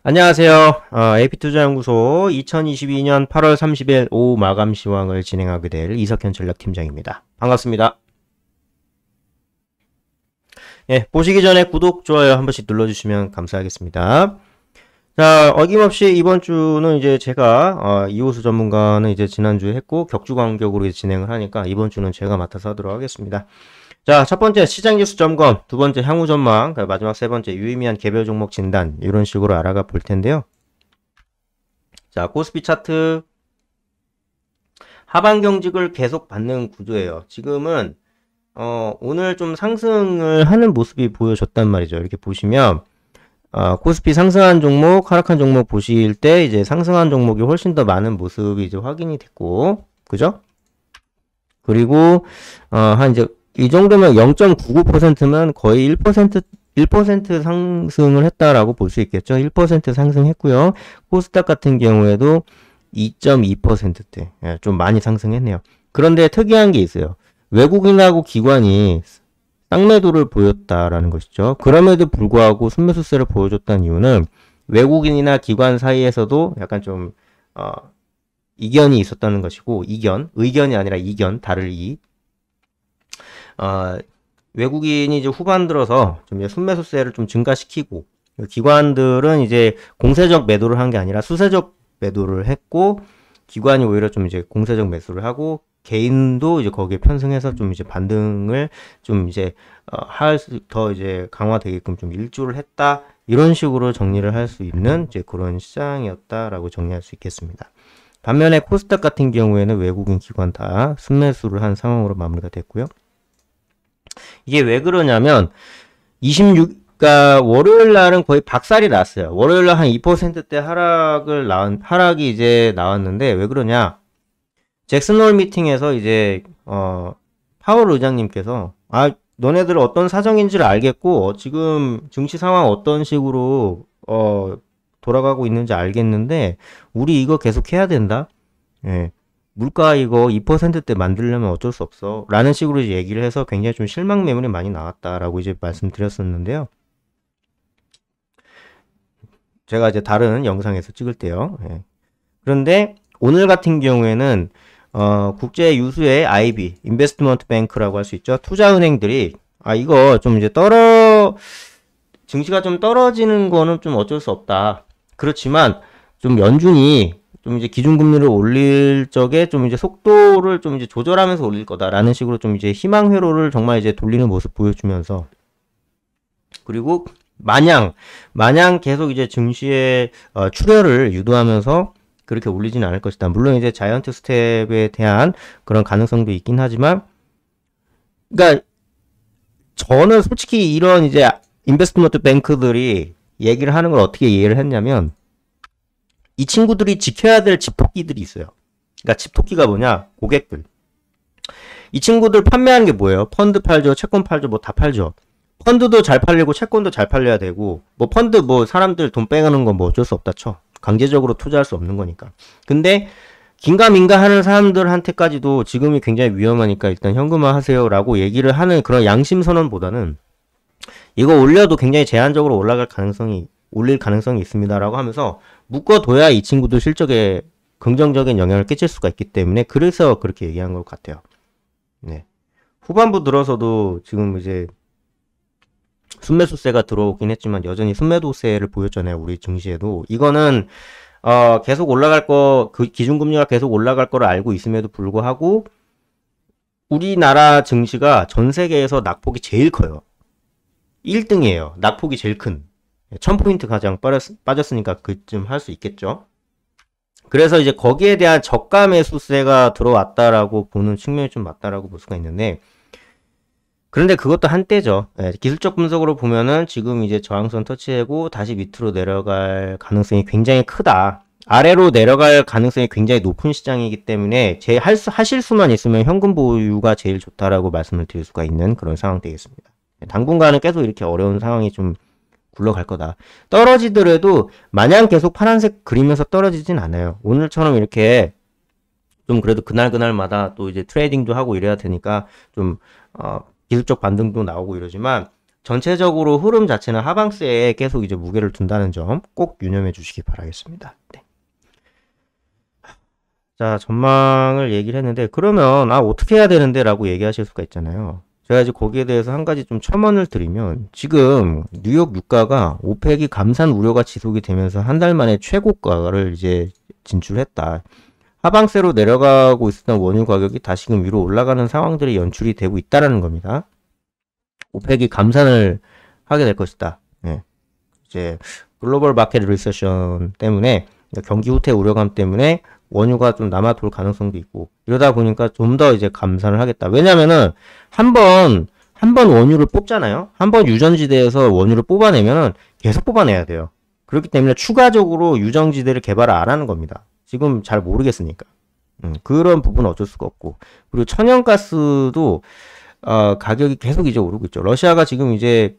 안녕하세요. AP투자연구소 2022년 8월 30일 오후 마감 시황을 진행하게 될 이석현 전략팀장입니다. 반갑습니다. 예, 보시기 전에 구독, 좋아요 한 번씩 눌러주시면 감사하겠습니다. 자, 어김없이 이번 주는 이제 제가 이호수 전문가는 이제 지난주에 했고 격주 간격으로 진행을 하니까 이번 주는 제가 맡아서 하도록 하겠습니다. 자, 첫 번째 시장 뉴스 점검, 두 번째 향후 전망, 마지막 세 번째 유의미한 개별 종목 진단 이런 식으로 알아가 볼 텐데요. 자, 코스피 차트 하방 경직을 계속 받는 구조예요. 지금은 오늘 좀 상승을 하는 모습이 보여졌단 말이죠. 이렇게 보시면 코스피 상승한 종목, 하락한 종목 보실 때 이제 상승한 종목이 훨씬 더 많은 모습이 이제 확인이 됐고, 그죠? 그리고 한 이제 이 정도면 0.99%면 거의 1% 상승을 했다라고 볼 수 있겠죠. 1% 상승했고요. 코스닥 같은 경우에도 2.2%대. 예, 좀 많이 상승했네요. 그런데 특이한 게 있어요. 외국인하고 기관이 쌍매도를 보였다라는 것이죠. 그럼에도 불구하고 순매수세를 보여줬다는 이유는 외국인이나 기관 사이에서도 약간 좀 이견이 있었다는 것이고, 의견이 아니라 이견, 다를 이. 외국인이 이제 후반 들어서 좀 이제 순매수세를 좀 증가시키고, 기관들은 이제 공세적 매도를 한 게 아니라 수세적 매도를 했고, 기관이 오히려 좀 이제 공세적 매수를 하고, 개인도 이제 거기에 편승해서 좀 이제 반등을 좀 이제 더 이제 강화되게끔 좀 일조를 했다, 이런 식으로 정리를 할 수 있는 이제 그런 시장이었다라고 정리할 수 있겠습니다. 반면에 코스닥 같은 경우에는 외국인 기관 다 순매수를 한 상황으로 마무리가 됐고요. 이게 왜 그러냐면 26, 월요일 날은 거의 박살이 났어요. 월요일 날 한 2%대 하락이 이제 나왔는데, 왜 그러냐? 잭슨홀 미팅에서 이제 파월 의장님께서 너네들 어떤 사정인지를 알겠고 지금 증시 상황 어떤 식으로 돌아가고 있는지 알겠는데 우리 이거 계속 해야 된다. 예. 물가 이거 2%대 만들려면 어쩔 수 없어 라는 식으로 이제 얘기를 해서 굉장히 좀 실망 매물이 많이 나왔다라고 이제 말씀드렸었는데요. 제가 이제 다른 영상에서 찍을 때요. 예. 그런데 오늘 같은 경우에는 국제 유수의 IB, 인베스트먼트 뱅크라고 할 수 있죠. 투자은행들이 이거 좀 이제 증시가 좀 떨어지는 거는 좀 어쩔 수 없다. 그렇지만 좀 연준이 좀 이제 기준금리를 올릴 적에 좀 이제 속도를 좀 이제 조절하면서 올릴 거다라는 식으로 좀 이제 희망 회로를 정말 이제 돌리는 모습 보여주면서, 그리고 마냥 계속 이제 증시의 출혈을 유도하면서 그렇게 올리지는 않을 것이다. 물론 이제 자이언트 스텝에 대한 그런 가능성도 있긴 하지만, 그러니까 저는 솔직히 이런 이제 인베스트먼트 뱅크들이 얘기를 하는 걸 어떻게 이해를 했냐면, 이 친구들이 지켜야 될 집토끼들이 있어요. 그러니까 집토끼가 뭐냐? 고객들. 이 친구들 판매하는 게 뭐예요? 펀드 팔죠, 채권 팔죠, 뭐 다 팔죠. 펀드도 잘 팔리고 채권도 잘 팔려야 되고, 뭐 펀드 뭐 사람들 돈 빼가는 건 뭐 어쩔 수 없다 쳐. 강제적으로 투자할 수 없는 거니까. 근데 긴가민가 하는 사람들한테까지도 지금이 굉장히 위험하니까 일단 현금화 하세요 라고 얘기를 하는 그런 양심 선언보다는, 이거 올려도 굉장히 제한적으로 올릴 가능성이 있습니다 라고 하면서 묶어둬야 이 친구들 실적에 긍정적인 영향을 끼칠 수가 있기 때문에 그래서 그렇게 얘기한 것 같아요. 네. 후반부 들어서도 지금 이제 순매수세가 들어오긴 했지만 여전히 순매도세를 보였잖아요. 우리 증시에도. 이거는 계속 올라갈 그 기준금리가 계속 올라갈 거를 알고 있음에도 불구하고 우리나라 증시가 전 세계에서 낙폭이 제일 커요. 1등이에요. 낙폭이 제일 큰. 1000포인트 가장 빠졌으니까 그쯤 할 수 있겠죠. 그래서 이제 거기에 대한 저가 매수세가 들어왔다라고 보는 측면이 좀 맞다라고 볼 수가 있는데, 그런데 그것도 한때죠. 예, 기술적 분석으로 보면은 지금 이제 저항선 터치하고 다시 밑으로 내려갈 가능성이 굉장히 크다. 아래로 내려갈 가능성이 굉장히 높은 시장이기 때문에 하실 수만 있으면 현금 보유가 제일 좋다라고 말씀을 드릴 수가 있는 그런 상황 되겠습니다. 당분간은 계속 이렇게 어려운 상황이 좀 굴러갈 거다. 떨어지더라도 마냥 계속 파란색 그리면서 떨어지진 않아요. 오늘처럼 이렇게 좀 그래도 그날마다 또 이제 트레이딩도 하고 이래야 되니까 좀 기술적 반등도 나오고 이러지만 전체적으로 흐름 자체는 하방세에 계속 이제 무게를 둔다는 점 꼭 유념해 주시기 바라겠습니다. 네. 자, 전망을 얘기를 했는데, 그러면, 어떻게 해야 되는데? 라고 얘기하실 수가 있잖아요. 제가 이제 거기에 대해서 한 가지 좀 첨언을 드리면, 지금 뉴욕 유가가 오펙이 감산 우려가 지속이 되면서 한 달 만에 최고가를 이제 진출했다. 하방세로 내려가고 있었던 원유 가격이 다시금 위로 올라가는 상황들이 연출이 되고 있다라는 겁니다. 오펙이 감산을 하게 될 것이다. 네. 이제 글로벌 마켓 리세션 때문에 경기 후퇴 우려감 때문에 원유가 좀 남아 돌 가능성도 있고 이러다 보니까 좀 더 이제 감산을 하겠다. 왜냐면은 한 번 원유를 뽑잖아요. 한 번 유전지대에서 원유를 뽑아내면은 계속 뽑아내야 돼요. 그렇기 때문에 추가적으로 유전지대를 개발을 안 하는 겁니다. 지금 잘 모르겠으니까. 그런 부분은 어쩔 수가 없고. 그리고 천연가스도 가격이 계속 이제 오르고 있죠. 러시아가 지금 이제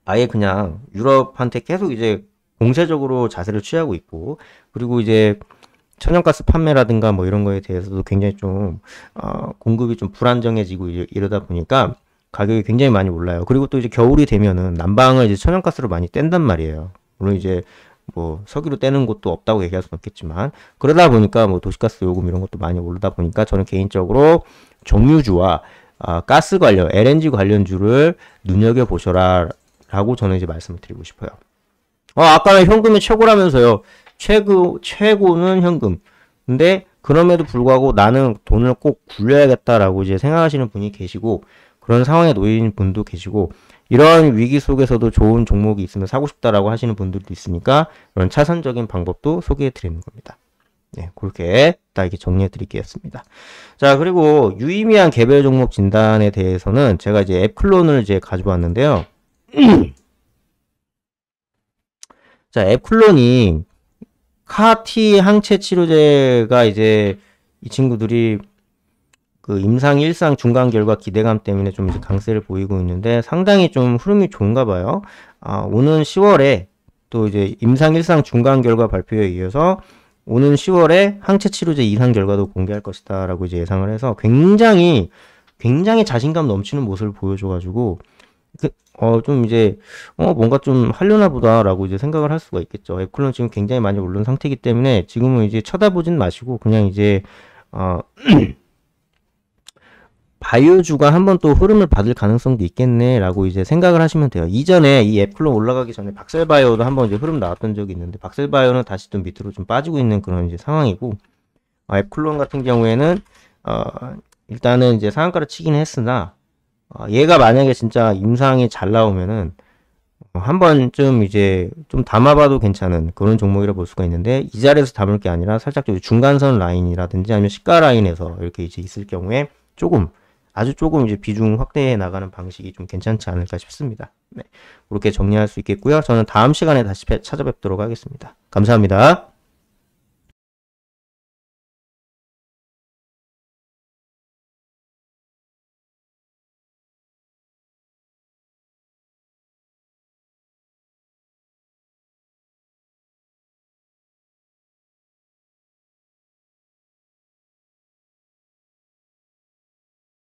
아예 그냥 유럽한테 계속 이제 공세적으로 자세를 취하고 있고, 그리고 이제 천연가스 판매라든가 뭐 이런 거에 대해서도 굉장히 좀 공급이 좀 불안정해지고 이러다 보니까 가격이 굉장히 많이 올라요. 그리고 또 이제 겨울이 되면은 난방을 이제 천연가스로 많이 뗀단 말이에요. 물론 이제 뭐 석유로 떼는 곳도 없다고 얘기할 수는 없겠지만, 그러다 보니까 뭐 도시가스 요금 이런 것도 많이 오르다 보니까 저는 개인적으로 정유주와 가스 관련, LNG 관련주를 눈여겨보셔라 라고 저는 이제 말씀을 드리고 싶어요. 아까는 현금이 최고라면서요. 최고는 현금. 근데 그럼에도 불구하고 나는 돈을 꼭 굴려야겠다라고 이제 생각하시는 분이 계시고, 그런 상황에 놓인 분도 계시고, 이런 위기 속에서도 좋은 종목이 있으면 사고 싶다라고 하시는 분들도 있으니까 그런 차선적인 방법도 소개해 드리는 겁니다. 네, 그렇게 딱 이렇게 정리해 드리겠습니다. 자, 그리고 유의미한 개별 종목 진단에 대해서는 제가 이제 앱 클론을 이제 가져왔는데요. 자, 앱 클론이 카티 항체 치료제가 이제 이 친구들이 그 임상 1상 중간 결과 기대감 때문에 좀 이제 강세를 보이고 있는데 상당히 좀 흐름이 좋은가 봐요. 오는 10월에 또 이제 임상 1상 중간 결과 발표에 이어서 오는 10월에 항체 치료제 2상 결과도 공개할 것이다 라고 이제 예상을 해서 굉장히 자신감 넘치는 모습을 보여줘가지고 좀 이제 뭔가 좀 하려나 보다라고 이제 생각을 할 수가 있겠죠. 앱클론 지금 굉장히 많이 오른 상태이기 때문에 지금은 이제 쳐다보진 마시고 그냥 이제 바이오주가 한번 또 흐름을 받을 가능성도 있겠네라고 이제 생각을 하시면 돼요. 이전에 이 앱클론 올라가기 전에 박셀바이오도 한번 이제 흐름 나왔던 적이 있는데 박셀바이오는 다시 좀 밑으로 좀 빠지고 있는 그런 이제 상황이고, 앱클론 같은 경우에는 일단은 이제 상한가를 치긴 했으나 얘가 만약에 진짜 임상이 잘 나오면은 한 번쯤 이제 좀 담아봐도 괜찮은 그런 종목이라 볼 수가 있는데, 이 자리에서 담을 게 아니라 살짝 좀 중간선 라인이라든지 아니면 시가 라인에서 이렇게 이제 있을 경우에 아주 조금 이제 비중 확대해 나가는 방식이 좀 괜찮지 않을까 싶습니다. 네, 그렇게 정리할 수 있겠고요. 저는 다음 시간에 다시 찾아뵙도록 하겠습니다. 감사합니다.